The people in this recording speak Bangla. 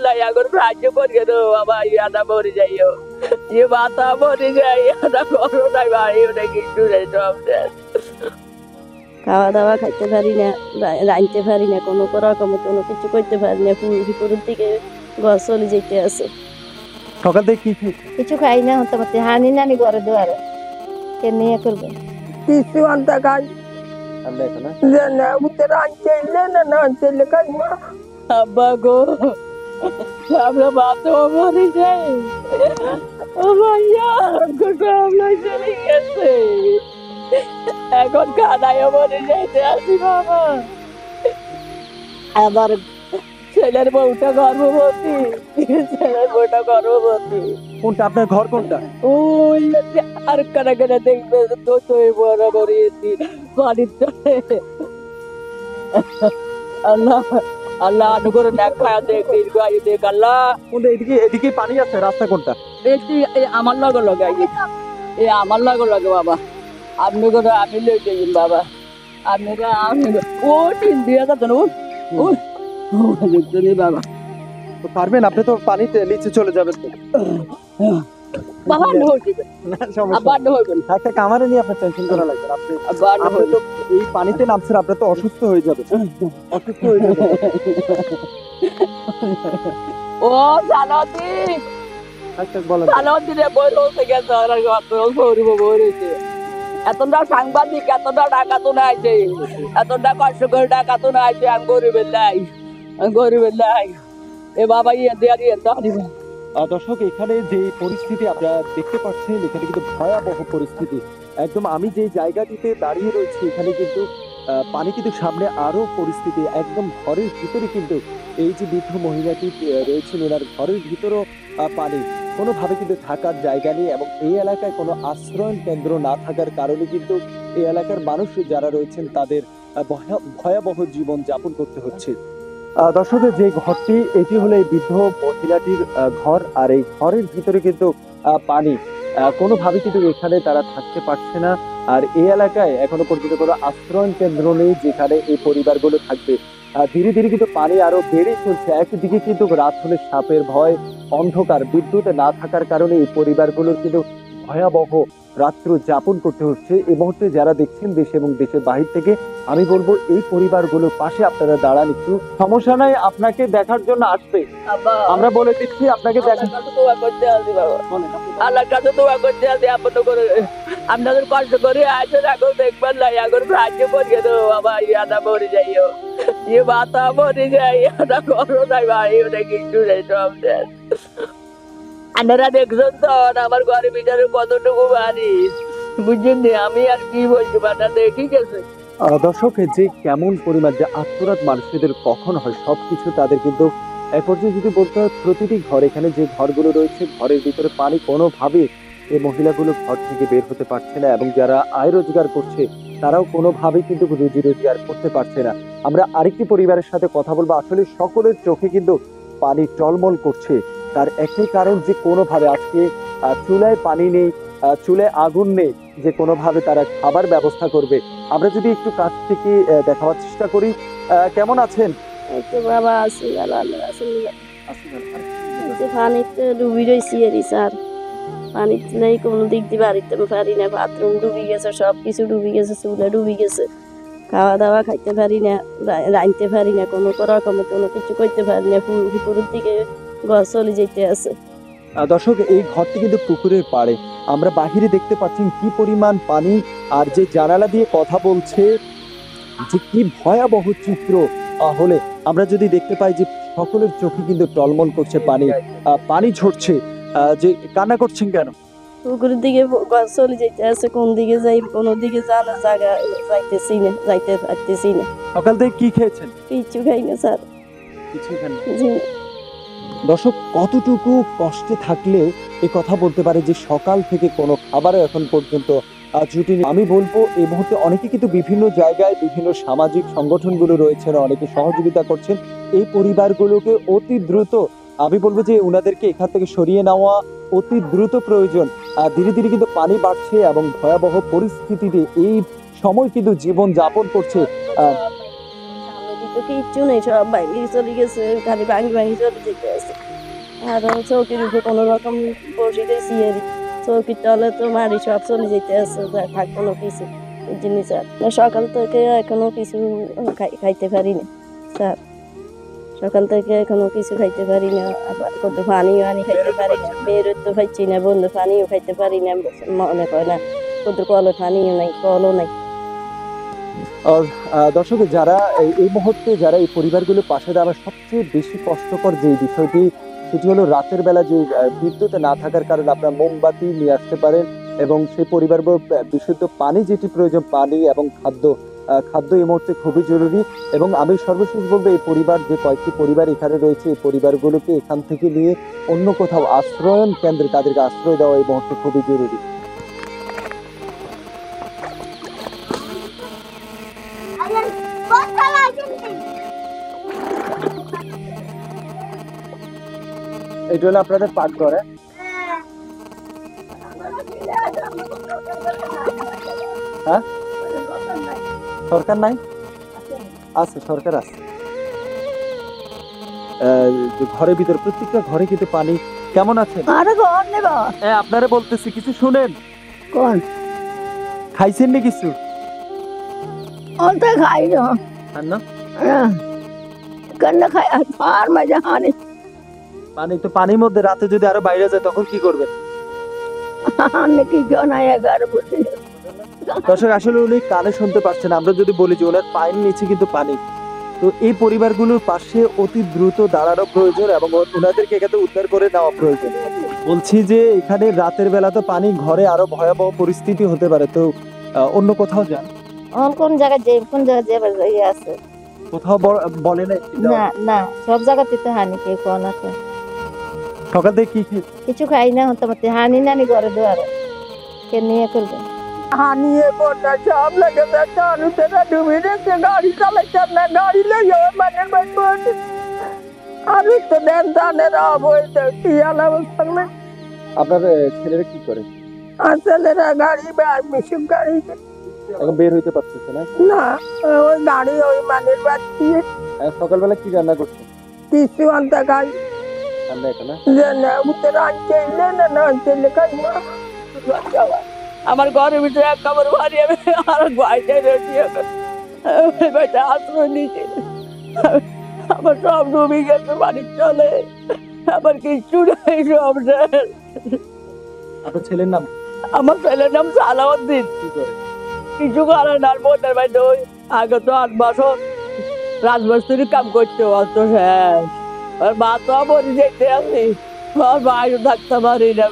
लाई अगर राज्य पर के तो बाबा यादा मरी जाइयो ये बात मरी जाए यादा करो नहीं भाई उन्हें किच्ছু नहीं सब শেষ খাওয়া দাওয়া খাইতে পারি না, রাঁধতে পারি না, কোনো রকম কোনো কিছু করতে পারি না। ভিতরের দিকে ঘর চলে যেতে আছে। সকাল থেকে কি কি কিছু খাই না, হতে হানি নানি ঘরে দুয়ারে কে নিয়ে করবে কিছু আনতে খাই আল্লাহ এখন না উত্তর আনতে না আনতে খাই আব্বা গো আমরা বাতো মরে যাই ও ভাইয়া গোটা আমরা চলে গেছে এখন কানায় মরে যাইতে আসি বাবা আমার ছেলের বউটা গর্ভবতী ছেলের বউটা গর্ভবতী কোনটা আপনার ঘর কোনটা? ওই আর কানা কানা দেখবে তো তো বরাবর বাড়ির চলে আল্লাহ আল্লাহ অনুগ্রহ না খায় দেখ দীর্ঘায়ু দেখ আল্লাহ কোনটা? এদিকে এদিকে পানি আছে, রাস্তা কোনটা? এই আমার লগে লগে এই আমার লগে লগে বাবা আপনি করে আমি লই যাইন বাবা আপনারা আমি ও তিন দিয়া তো ও দেখতে বাবা তো পারবেন? আপনি তো পানিতে নিচে চলে যাবেন তো। বাবা নইছে না সমস্যা আবার হইবেন একটা কামারে নিয়ে আপনার টেনশন করা লাগবে না। আবার আপনি তো এই পানিতে নামছেন, আপনি তো অসুস্থ হয়ে যাবেন। অসুস্থ হয়ে যাবেন। ও জানতি আচ্ছা বলেন। জানতি রে বই রোতে গেছে আর গরিব বই রয়েছে এতটা সাংবাদিক এতটা টাকা তো নাই যে এতটা কষ্ট করে টাকা তো নাই যে আমি গরিবের লাই এ বাবা ইয়ে দেয়ারি দাঁড়িয়ে দর্শক, এখানে যে পরিস্থিতি আপনারা দেখতে পাচ্ছেন, এখানে কিন্তু ভয়াবহ পরিস্থিতি। একদম আমি যে জায়গাটিতে দাঁড়িয়ে রয়েছি এখানে কিন্তু পানি কিন্তু সামনে আরো পরিস্থিতি একদম ঘরের ভিতরে কিন্তু এই যে বৃদ্ধ মহিলাটি রয়েছেন ওনার ঘরের ভিতরেও পানি, কোনোভাবে কিন্তু থাকার জায়গা নেই এবং এই এলাকায় কোনো আশ্রয়ন কেন্দ্র না থাকার কারণে কিন্তু এই এলাকার মানুষ যারা রয়েছেন তাদের ভয়াবহ জীবন যাপন করতে হচ্ছে। দর্শকের যে ঘরটি, এটি হলো এই বৃদ্ধ মহিলাটির ঘর, আর এই ঘরের ভিতরে কিন্তু পানি, কোনোভাবে কিন্তু এখানে তারা থাকতে পারছে না। আর এই এলাকায় এখনো পর্যন্ত কোনো আশ্রয়ন কেন্দ্র নেই যেখানে এই পরিবারগুলো থাকবে। ধীরে ধীরে কিন্তু পানি আরো বেড়ে চলছে। একদিকে কিন্তু রাত হলে সাপের ভয়, অন্ধকার, বিদ্যুৎ না থাকার কারণে এই পরিবারগুলোর কিন্তু ভয়াবহ রাত্র যাপন করতে হচ্ছে। এই মুহূর্তে যারা দেখছেন দেশ এবং দেশের বাহির থেকে, আমি বলবো এই পরিবারগুলোর পাশে আপনারা দাঁড়ান। একটু সমস্যা নাই, আপনাকে দেখার জন্য আসবে, আমরা বলে দিচ্ছি আপনাকে দেখার দোয়া করতে আসি বাবা আল্লাহর কাছে দোয়া করতে আসি আপন করে আপনাদের কষ্ট করে আসেন এখন দেখবেন না এখন রাজ্য পড়িয়ে দেবো বাবা ইয়াদা মরে যাইও ये बात মরে যাই ইয়াদা করো নাই ভাই ওটা কিচ্ছু নেই সব শেষ আপনারা দেখছেন তো আমার ঘরের ভিতরে কতটুকু বাড়ি বুঝছেন আমি আর কি বলছি বাটা দেখি গেছে। দর্শক, যে কেমন পরিমাণ যে আত্মরাত মানুষদের কখন হয় সবকিছু তাদের কিন্তু এক পর্যায়ে যদি বলতে হয় প্রতিটি ঘর, এখানে যে ঘরগুলো রয়েছে ঘরের ভিতরে পানি, কোনোভাবে এই মহিলাগুলো ঘর থেকে বের হতে পারছে না এবং যারা আয় রোজগার করছে তারাও কোনোভাবেই কিন্তু রুজি রোজগার করতে পারছে না। আমরা আরেকটি পরিবারের সাথে কথা বলবো। আসলে সকলের চোখে কিন্তু পানি টলমল করছে, তার একটাই কারণ যে কোনোভাবে আজকে চুলায় পানি নেই, চুলায় আগুন নেই, যে কোনোভাবে তারা খাবার ব্যবস্থা করবে। আমরা যদি একটু কাছ থেকে দেখাবার চেষ্টা করি। কেমন আছেন? একটু বাবা আছি ভালো আল্লাহ পানিতে ডুবি রয়েছি এরি স্যার, পানিতে নেই কোনো দিক দিয়ে বাড়িতে পারি না, বাথরুম ডুবি গেছে, সব কিছু ডুবি গেছে, চুলা ডুবি গেছে, খাওয়া দাওয়া খাইতে পারি না, রাঁধতে পারি না, কোনো রকম কোনো কিছু করতে পারি না। পুকুরের দিকে ঘর চলে যেতে আছে। দর্শক, এই ঘরটি কিন্তু পুকুরের পাড়ে, আমরা বাহিরে দেখতে পাচ্ছেন কি পরিমাণ পানি, আর যে জানালা দিয়ে কথা বলছে যে কি ভয়াবহ চিত্র হলে আমরা যদি দেখতে পাই যে সকলের চোখে কিন্তু টলমল করছে, পানি ঝরছে। যে কান্না করছেন কেন? পুকুরের দিকে ঘর চলে যেতে আছে, কোন দিকে যাই কোনো দিকে জানার জায়গা যাইতেছি না, যাইতে পারতেছি না। সকাল থেকে কি খেয়েছেন? কিচ্ছু খাই না স্যার, কিছু খান না। জি দর্শক, কতটুকু কষ্টে থাকলে এই কথা বলতে পারে যে সকাল থেকে কোনো খাবারও এখন পর্যন্ত জুটিনি। আমি বলবো এই মুহূর্তে অনেকে কিন্তু বিভিন্ন জায়গায় বিভিন্ন সামাজিক সংগঠনগুলো রয়েছেন, অনেকে সহযোগিতা করছেন এই পরিবারগুলোকে অতি দ্রুত, আমি বলবো যে ওনাদেরকে এখান থেকে সরিয়ে নেওয়া অতি দ্রুত প্রয়োজন। ধীরে ধীরে কিন্তু পানি বাড়ছে এবং ভয়াবহ পরিস্থিতিতে এই সময় কিন্তু জীবন যাপন করছে। তো কিচ্ছু নেই, সব ভাঙি চলে গেছে, খালি ভাঙি ভাঙি চলে যেতে আছে। আর চৌকির উপরে কোনো রকম বসে দিয়েছি আর চৌকির তলে তো মারি সব চলে যেতে আছে, থাকবো না কিছু বুঝিনি স্যার। সকাল থেকে এখনো কিছু খাইতে পারি না স্যার, সকাল থেকে এখনো কিছু খাইতে পারি না, আবার কত পানিও আনি খাইতে পারি না, বেরোতে পারছি না, বন্ধু পানিও খাইতে পারি না, মনে হয় না কত কলে পানিও নাই, কলও নাই। দর্শক, যারা এই মুহূর্তে যারা এই পরিবারগুলোর পাশে দাঁড়ানো সবচেয়ে বেশি কষ্টকর যে বিষয়টি, সেটি হলো রাতের বেলা যে বিদ্যুৎ না থাকার কারণে আপনার মোমবাতি নিয়ে আসতে পারেন এবং সেই পরিবার বিশুদ্ধ পানি যেটি প্রয়োজন, পানি এবং খাদ্য এই মুহূর্তে খুবই জরুরি। এবং আমি সর্বশেষ বলবো, এই পরিবার যে কয়েকটি পরিবার এখানে রয়েছে, এই পরিবারগুলোকে এখান থেকে নিয়ে অন্য কোথাও আশ্রয়ন কেন্দ্রে তাদেরকে আশ্রয় দেওয়া এই মুহূর্তে খুবই জরুরি। এটা হলো আপনাদের পাকঘর। হ্যাঁ, সরকার নাই? আছে, সরকার আছে। ঘরের ভিতরে প্রত্যেকটা ঘরে কিন্তু পানি। কেমন আছেন? আপনারা বলতেছি কিছু শুনেন। কোন খাইছেন না কিছু? খাই না, খাই আর মজা হানি পানি তো পানির মধ্যে রাতে যদি আরো বাইরে যায় তখন কি করবেন? কি জনায় দর্শক, আসলে উনি কানে শুনতে পাচ্ছেন, আমরা যদি বলি যে ওনার পায়ের নিচে কিন্তু পানি। তো এই পরিবারগুলোর পাশে অতি দ্রুত দাঁড়ানো প্রয়োজন এবং ওনাদেরকে এখানে উদ্ধার করে নেওয়া প্রয়োজন। বলছি যে এখানে রাতের বেলা তো পানি, ঘরে আরো ভয়াবহ পরিস্থিতি হতে পারে, তো অন্য কোথাও যান। কোন জায়গায় যে আছে কোথাও বলে না? না না, সব জায়গাতে তো হানি, কে কোন আছে। সকাল থেকে কি কিছু খাই না, হতে হানি নানি ঘরে দুয়ারে কে নিয়ে ফেলবে। হানিয়ে বন্যা সব লেগেছে, কানুতেরা ডুবে গেছে, গাড়ি চালাইতাম না, গাড়ি লেগে মানের বাড়ি পড়ে। আমি তো দেন ধানের অবৈধ কি আলাদা। আপনার ছেলেরা কি করে? আর ছেলেরা গাড়ি মিশুক গাড়ি এখন বের হইতে পারতেছে না? না, ওই গাড়ি ওই মানের বাড়ি। সকালবেলা কি রান্না করছেন? কিছু আনতে খাই রান্না এটা না, উত্তর আনতে না আনতে খাই না। আমার ঘরের ভিতরে এক কাপড় ভারী, আমি আর বাইরে আশ্রয় নিয়েছি। আমার সব ডুবে গেছে, বাড়ির চলে আমার কিচ্ছু নেই, সব শেষ। আপনার ছেলের নাম? আমার ছেলের নাম সালাউদ্দিন। কি করে? কিছু করে না, বোনের বাড়িতে ওই আগে তো 8 বছর রাজমিস্ত্রি কাম করতে, অত শেষ। আর মা তো মরে যেতে আসি, আর বাইরে থাকতে পারি না।